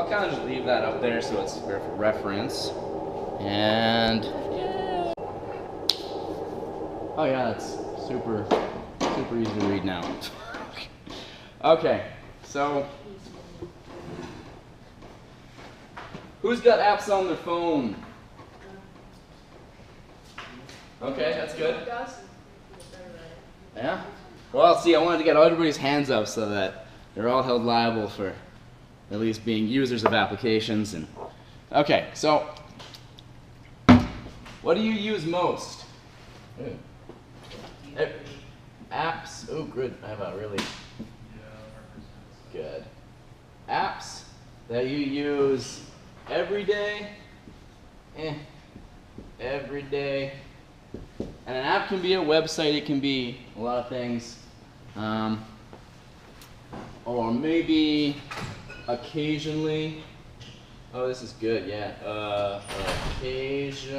I'll kind of just leave that up there so it's for reference. And yeah. Oh yeah, that's super easy to read now. Okay, so who's got apps on their phone? Okay, that's good. Yeah? Well, see, I wanted to get everybody's hands up so that they're all held liable for at least being users of applications. And okay, so what do you use most? Apps. Oh, good. I have a really good apps that you use every day. Every day. And an app can be a website. It can be a lot of things. Or maybe occasionally. Oh, this is good. Yeah. Occasionally.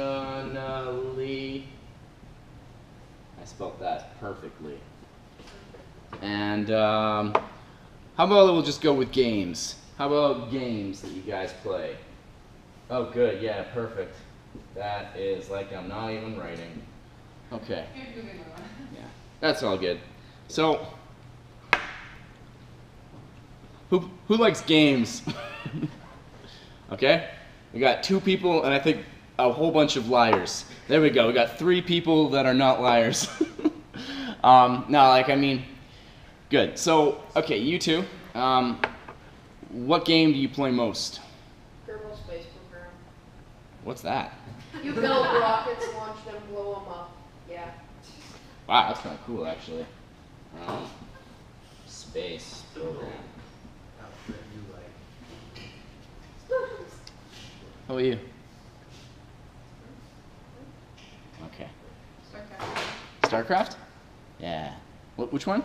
I spelled that perfectly. And how about we'll just go with games? How about games that you guys play? Oh, good. Yeah, perfect. That is like I'm not even writing. Okay. Yeah, that's all good. So, who likes games? Okay, we got 2 people, and I think a whole bunch of liars. There we go. We got 3 people that are not liars. No, like I mean, good. So, okay, you 2. What game do you play most? Kerbal Space Program. What's that? You build rockets, launch them, blow them up. Yeah. Wow, that's kind of cool, actually. Space program. How about you? Okay. StarCraft? Yeah. Which one?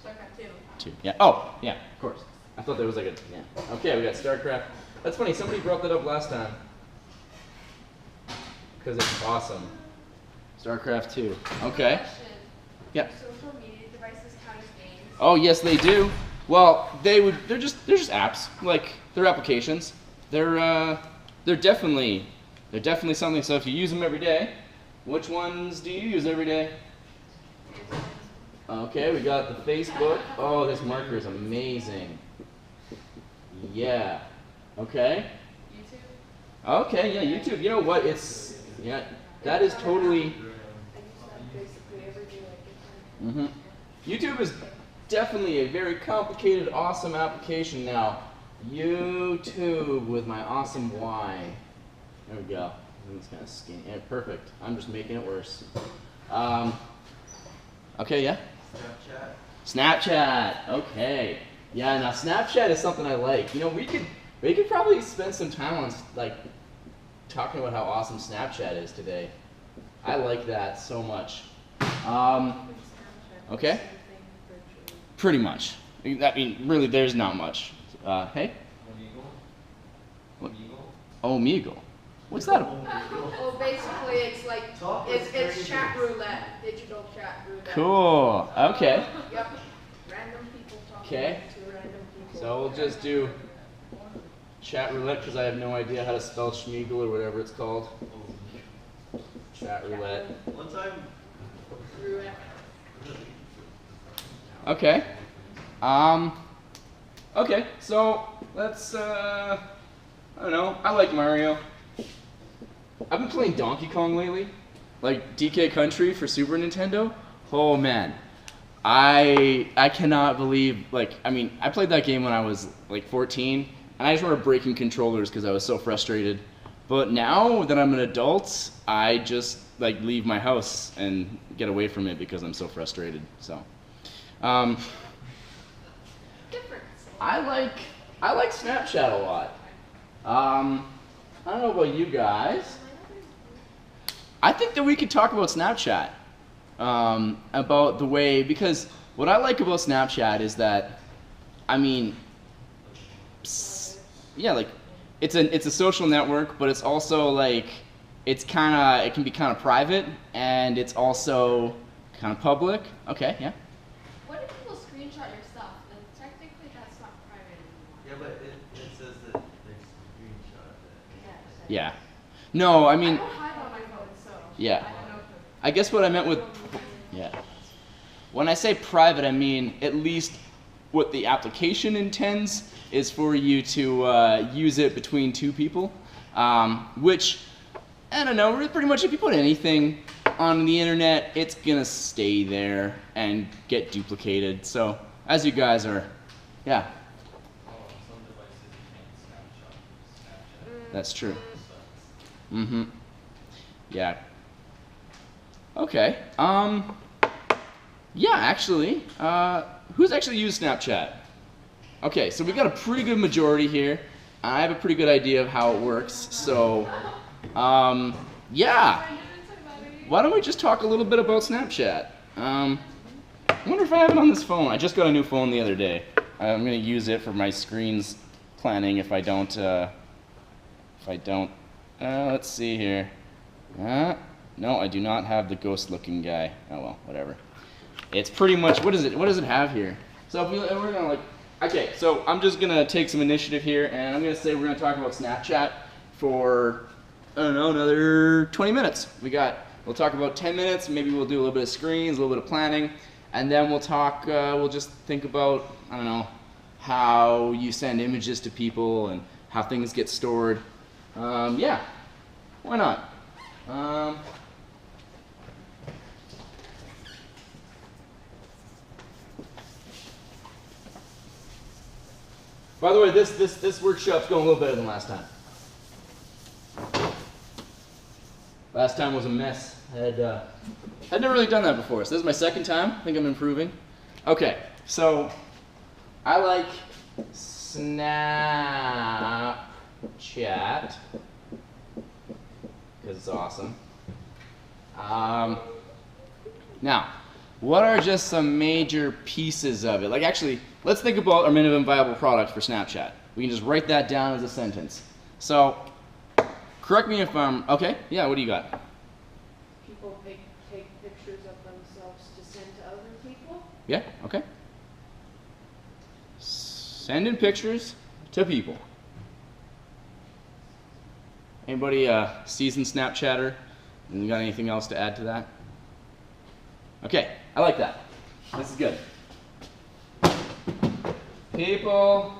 StarCraft 2. 2. Yeah. Oh, yeah, of course. I thought there was like a, yeah. Okay, we got StarCraft. That's funny, somebody brought that up last time. Because it's awesome. StarCraft 2. Okay. Yeah. Social media devices count as games? Oh, yes, they do. Well, they're just apps. Like, they're applications. They're definitely something. So if you use them every day, which ones do you use every day? Okay, we got the Facebook. Oh, this marker is amazing. Yeah. Okay. YouTube? Okay, yeah, YouTube. You know what? Yeah, that is totally. Basically every day I get Mm-hmm. YouTube is definitely a very complicated, awesome application now. YouTube with my awesome Y. There we go. It's kind of skinny. Yeah, perfect. I'm just making it worse. Okay, yeah? Snapchat. Okay. Yeah, now Snapchat is something I like. You know, we could probably spend some time on like talking about how awesome Snapchat is today. I like that so much. Okay. Pretty much. I mean, really, there's not much. Hey? What? Omegle. What's that about? Well, basically, it's like it's chat roulette, digital chat roulette. Cool. Okay. Yep. Random people talking Okay. to random people. So we'll just do chat roulette because I have no idea how to spell Schmeagle or whatever it's called. Chat roulette. One time. Roulette. Okay. Okay. So let's. I don't know. I like Mario. I've been playing Donkey Kong lately, like DK Country for Super Nintendo. Oh man, I cannot believe, like, I mean, I played that game when I was like 14, and I just remember breaking controllers because I was so frustrated. But now that I'm an adult, I just like leave my house and get away from it because I'm so frustrated. So, I like Snapchat a lot. I don't know about you guys. I think that we could talk about Snapchat, about the way, because what I like about Snapchat is that, I mean, yeah, like it's a social network, but it's also like it can be kind of private, and it's also kind of public. Okay, yeah. What if people screenshot your stuff? Then technically that's not private anymore. Yeah, but it says that there's Yeah. No, I mean, I don't hide on my phone, so yeah. I don't know if I guess what I meant with, yeah. When I say private, I mean at least what the application intends is for you to use it between two people, which, I don't know, pretty much if you put anything on the internet, it's gonna stay there and get duplicated. So, as you guys are, yeah. That's true. Mm-hmm. Yeah. Okay. Yeah, actually, who's actually used Snapchat? Okay, so we've got a pretty good majority here. I have a pretty good idea of how it works. So, yeah. Why don't we just talk a little bit about Snapchat? I wonder if I have it on this phone. I just got a new phone the other day. I'm gonna use it for my screens planning if I don't, let's see here. No, I do not have the ghost looking guy. Oh well, whatever. It's pretty much, what does it have here? So if we're gonna okay, so I'm just gonna take some initiative here and I'm gonna say we're gonna talk about Snapchat for, I don't know, another 20 minutes. We'll talk about 10 minutes, maybe we'll do a little bit of screens, a little bit of planning, and then we'll talk, we'll just think about, I don't know, how you send images to people and how things get stored. Yeah, why not? By the way, this workshop's going a little better than last time. Last time was a mess. I'd never really done that before, so this is my second time. I think I'm improving. Okay, so I like Snapchat because it's awesome. Now, what are just some major pieces of it? Like, actually, let's think about our minimum viable product for Snapchat. We can just write that down as a sentence. So, correct me if I'm, okay, yeah, what do you got? people take pictures of themselves to send to other people. Yeah, okay. Sending pictures to people. Anybody seasoned Snapchatter? And you got anything else to add to that? Okay, I like that. This is good. People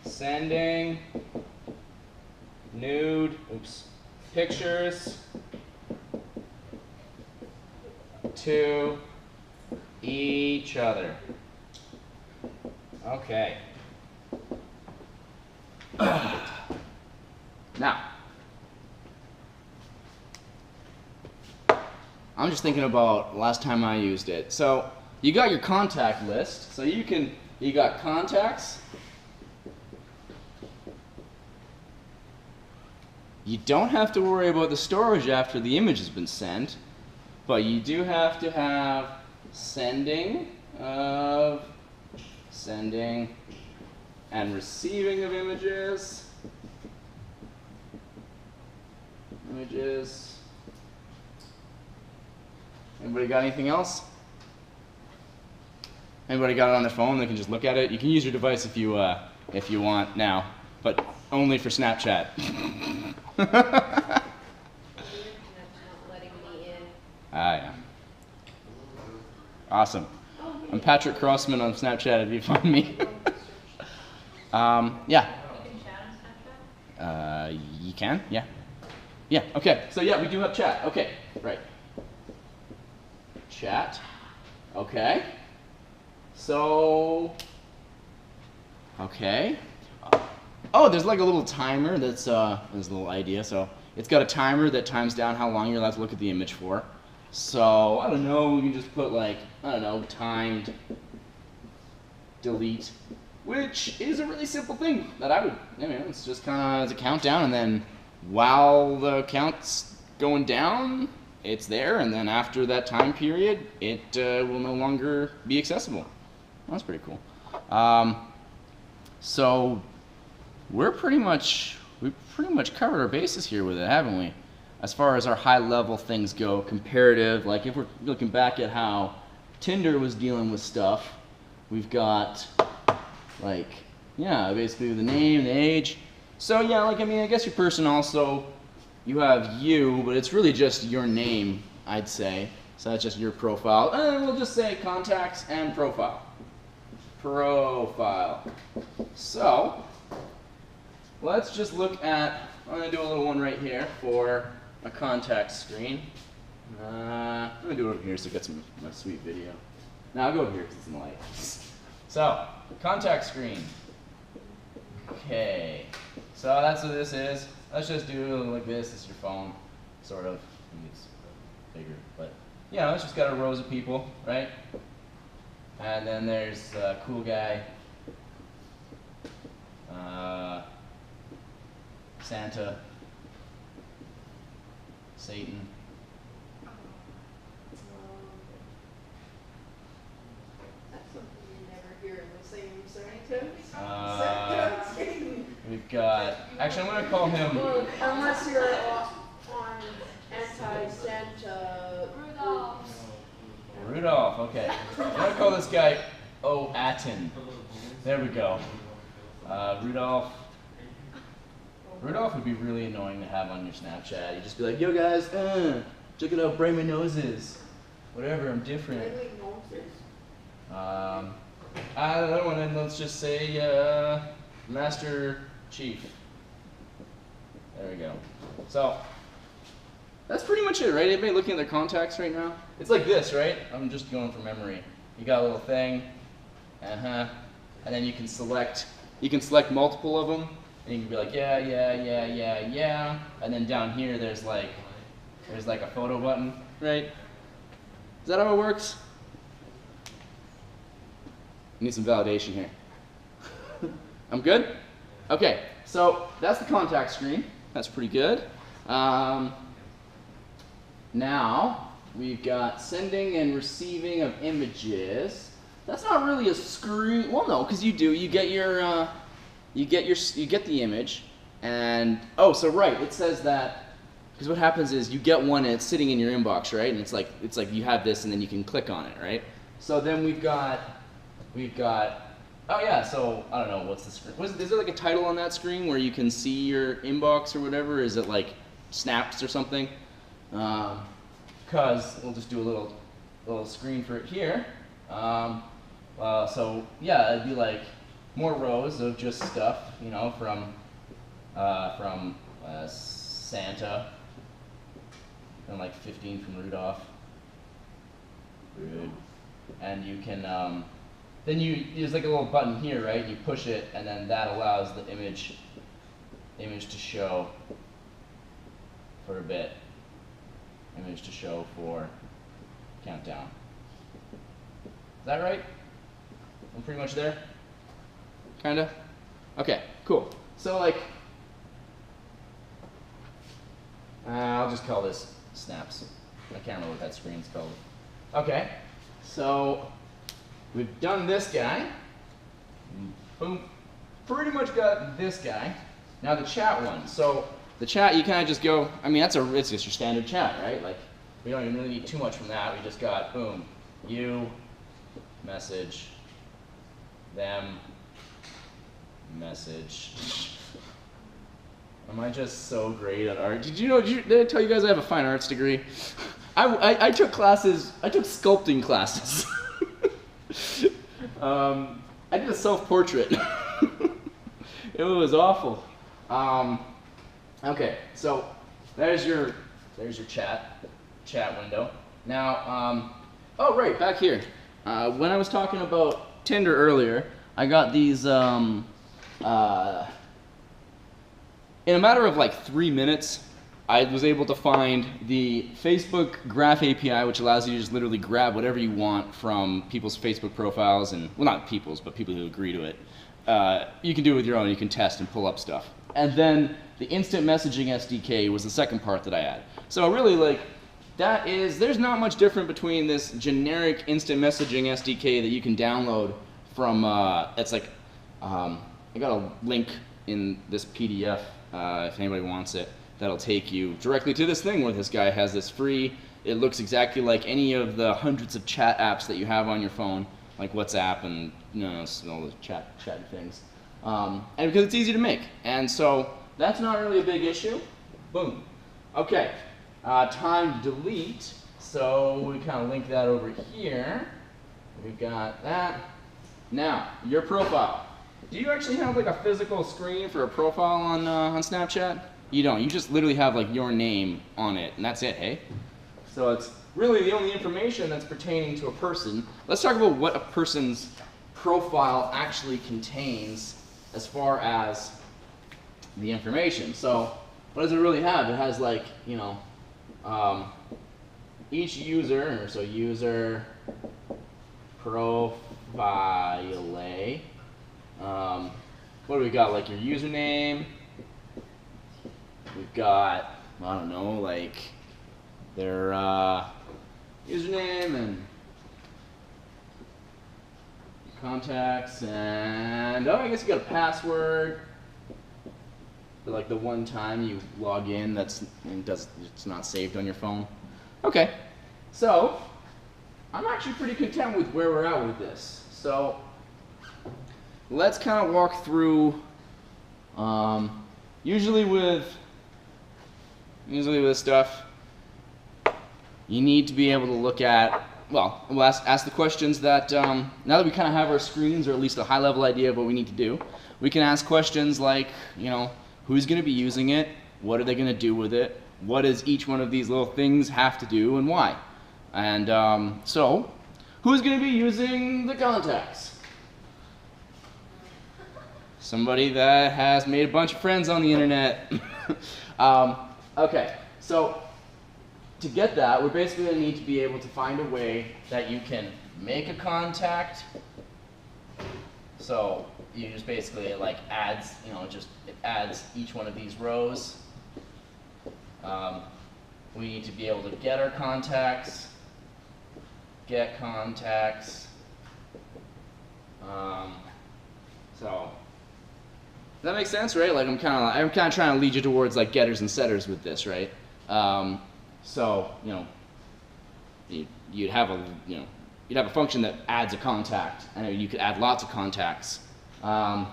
sending nude, pictures to each other. Okay. Now, I'm just thinking about last time I used it. So you got your contact list. So you got contacts. You don't have to worry about the storage after the image has been sent, but you do have to have sending and receiving of images. Anybody got anything else? Anybody got it on their phone? They can just look at it. You can use your device if you want now, but only for Snapchat. Yeah. Awesome. I'm Patrick Crosman on Snapchat if you find me. Yeah. You can chat on Snapchat? You can? Yeah. Yeah, okay. So yeah, we do have chat. Okay, right. Chat. Okay. So, okay. Oh, there's like a little timer that's, there's a little idea. So it's got a timer that times down how long you're allowed to look at the image for. So, I don't know, we can just put like, I don't know, timed delete, which is a really simple thing that I would, it's just kind of as a countdown, and then while the count's going down, it's there, and then after that time period, it will no longer be accessible. That's pretty cool. So we've pretty much covered our bases here with it, haven't we? As far as our high-level things go, comparative, like if we're looking back at how Tinder was dealing with stuff, we've got, like, yeah, basically the name, the age, So yeah, like I mean, I guess your person also, you have you, but it's really just your name, I'd say. So that's just your profile. And we'll just say contacts and profile. Profile. So let's just look at, I'm going to do a little one right here for a contact screen. I'm going to do it over here so I get some my sweet video. Now I'll go over here because it's in the light. So, contact screen. Okay. So that's what this is. Let's just do like this. This is your phone, sort of. I mean, it's bigger, but yeah, it's just got a rows of people, right? And then there's a cool guy, Santa, Satan. That's something you never hear in the same sentence. We've got, actually I'm going to call him, Well, unless you're on anti-Santa. Rudolph, okay. I'm going to call this guy O-Atin. There we go. Rudolph. Rudolph would be really annoying to have on your Snapchat. You'd just be like, yo guys, check it out, brain my noses. Whatever, I'm different. Another one, then let's just say Master Chief. There we go. So, that's pretty much it, right? Everybody looking at their contacts right now? It's like this, right? I'm just going from memory. You got a little thing, and then you can select multiple of them, and you can be like, yeah, and then down here there's like a photo button, right? Is that how it works? I need some validation here. I'm good? Okay, so that's the contact screen. That's pretty good. Now, we've got sending and receiving of images. That's not really a screen. Well, no, because you get your, you get the image, and oh, so right, it says that because what happens is you get one and it's sitting in your inbox, right? And it's like you have this, and then you can click on it, right? So then we've got. Oh yeah, so I don't know, what's the screen? Is there like a title on that screen where you can see your inbox or whatever? Is it like snaps or something? Because we'll just do a little screen for it here. So yeah, it'd be like more rows of just stuff, you know, from Santa, and like 15 from Rudolph. Good. And you can then there's like a little button here, right? You push it, and then that allows the image to show for a bit. Image to show for countdown. Is that right? I'm pretty much there? Kinda? Okay, cool. So like, I'll just call this snaps. I can't remember what that screen's called. Okay, so we've done this guy. Boom. Pretty much got this guy. Now the chat one. So the chat, you kind of just go, I mean, it's just your standard chat, right? Like, we don't even really need too much from that. We just got, boom, you, message, them, message. Am I just so great at art? Did I tell you guys I have a fine arts degree? I took classes, I took sculpting classes. I did a self-portrait. It was awful. Okay, so there's your chat window. Now, oh right, back here. When I was talking about Tinder earlier, I got these, in a matter of like 3 minutes, I was able to find the Facebook Graph API, which allows you to just literally grab whatever you want from people's Facebook profiles, and, well, not people's, but people who agree to it. You can do it with your own, you can test and pull up stuff. And then the instant messaging SDK was the second part that I had. So really, like, there's not much different between this generic instant messaging SDK that you can download from, it's like, I got a link in this PDF, if anybody wants it, that'll take you directly to this thing where this guy has this free, it looks exactly like any of the hundreds of chat apps that you have on your phone, like WhatsApp and all the chat things. And because it's easy to make. And so that's not really a big issue. Boom. Okay, time to delete. So we kind of link that over here. We've got that. Now, your profile. Do you actually have like a physical screen for a profile on Snapchat? You don't. You just literally have like your name on it, and that's it, hey? So it's really the only information that's pertaining to a person. Let's talk about what a person's profile actually contains as far as the information. So what does it really have? It has like, you know, each user, so user profile. What do we got? Like your username. We've got, I don't know, like their username and contacts, and I guess you got a password for like the one time you log in it's not saved on your phone. Okay, so I'm actually pretty content with where we're at with this. So let's kind of walk through. Usually with stuff, you need to be able to look at, well, we'll ask the questions that, now that we kind of have our screens, or at least a high-level idea of what we need to do, we can ask questions like, you know, who's going to be using it, what are they going to do with it, what does each one of these little things have to do, and why. And so, who's going to be using the contacts? Somebody that has made a bunch of friends on the internet. Okay, so to get that, we're basically going to need to be able to find a way that you can make a contact. So you just basically like adds, you know, it adds each one of these rows. We need to be able to get our contacts, get contacts. So does that make sense, right? Like I'm kind of trying to lead you towards like getters and setters with this, right? So you know, you'd have a function that adds a contact, and you could add lots of contacts. And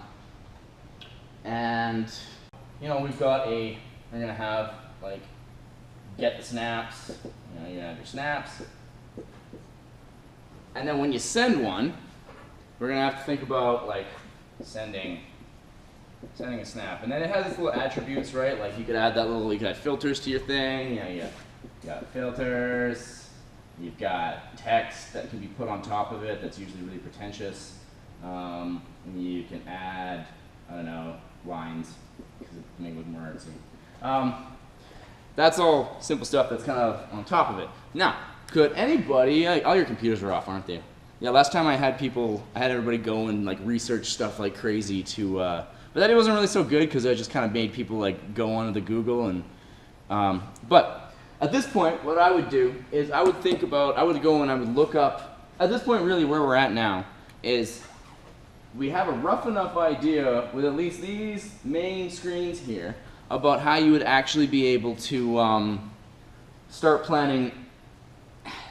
you know, we're gonna have like get the snaps. You know, you're gonna have your snaps, and then when you send one, we're gonna have to think about like sending a snap, and then it has its little attributes, right? Like you could add filters to your thing. You know, you got filters. You've got text that can be put on top of it. That's usually really pretentious. You can add, I don't know, lines because it can make it look more artsy. That's all simple stuff that's kind of on top of it. Now, could anybody? All your computers are off, aren't they? Yeah. Last time I had everybody go and like research stuff like crazy to. But that wasn't really so good because I just kind of made people like go onto the Google and. But at this point, what I would do is I would go and I would look up. At this point, really, where we're at now is we have a rough enough idea with at least these main screens here about how you would actually be able to start planning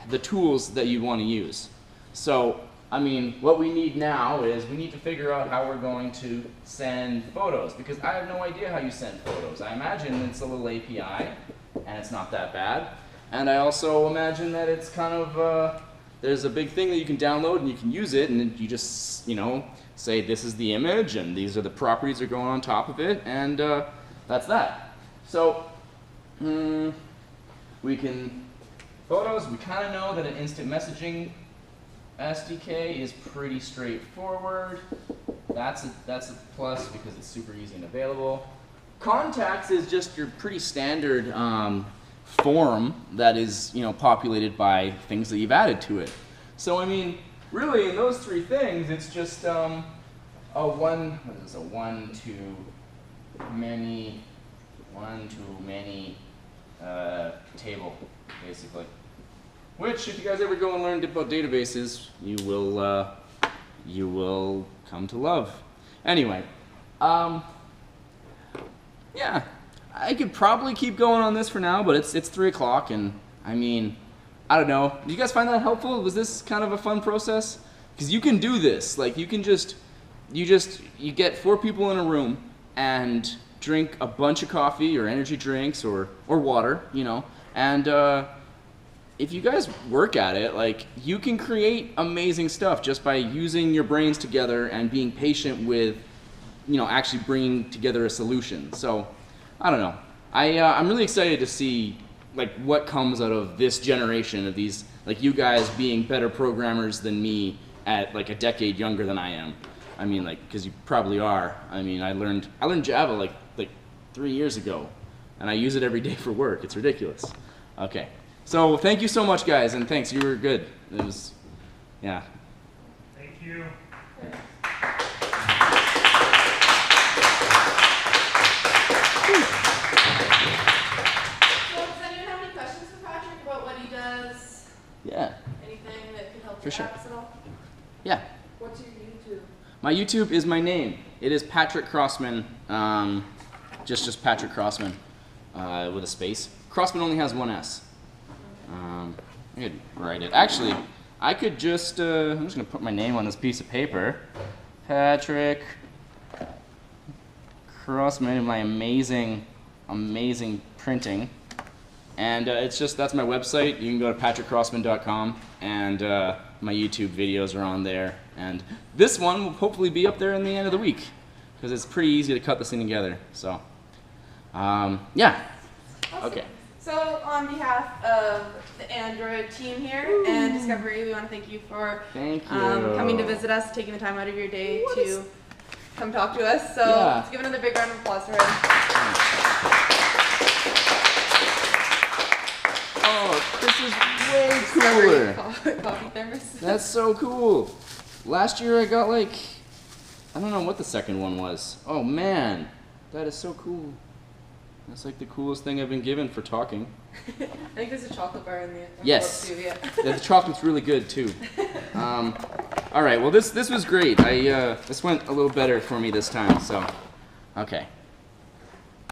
the tools that you want to use. So, I mean, what we need now is we need to figure out how we're going to send photos, because I have no idea how you send photos. I imagine it's a little API, and it's not that bad. And I also imagine that it's kind of, there's a big thing that you can download and you can use it, and you just, you know, say this is the image and these are the properties that are going on top of it, and that's that. So, we can, photos, we kind of know that an instant messaging SDK is pretty straightforward. That's a plus because it's super easy and available. Contacts is just your pretty standard form that is, you know, populated by things that you've added to it. So I mean, really, in those three things, it's just a one to many table, basically. Which, if you guys ever go and learn about databases, you will come to love. Anyway, yeah, I could probably keep going on this for now, but it's 3 o'clock, and I mean, I don't know. Did you guys find that helpful? Was this kind of a fun process? Because you can do this. Like, you can just you get 4 people in a room and drink a bunch of coffee or energy drinks or water, you know, and if you guys work at it, like, you can create amazing stuff just by using your brains together and being patient with, you know, actually bringing together a solution. So, I don't know. I'm really excited to see, like, what comes out of this generation of these, like, you guys being better programmers than me at, like, a decade younger than I am. I mean, like, because you probably are. I mean, I learned Java like 3 years ago, and I use it every day for work. It's ridiculous. Okay. So thank you so much, guys, and thanks. You were good. It was, yeah. Thank you. So does anyone have any questions for Patrick about what he does? Yeah. Anything that could help For your sure. apps at all? Yeah. What's your YouTube? My YouTube is my name. It is Patrick Crosman. Just Patrick Crosman with a space. Crosman only has 1 S. I could write it. Actually, I could just, I'm just going to put my name on this piece of paper. Patrick Crosman, my amazing printing. And it's just, that's my website. You can go to patrickcrossman.com, and my YouTube videos are on there. And this one will hopefully be up there in the end of the week, because it's pretty easy to cut this thing together. So, yeah. Awesome. Okay. So on behalf of the Android team here and DiscoverE, we want to thank you for coming to visit us, taking the time out of your day to come talk to us. So let's give another big round of applause for him. Oh, this is way cooler. Coffee thermos. That's so cool. Last year I got, like, I don't know what the second one was. Oh man, that is so cool. That's like the coolest thing I've been given for talking. I think there's a chocolate bar in the yes. too, yeah. The chocolate's really good too. All right, well this was great. This went a little better for me this time. So, okay.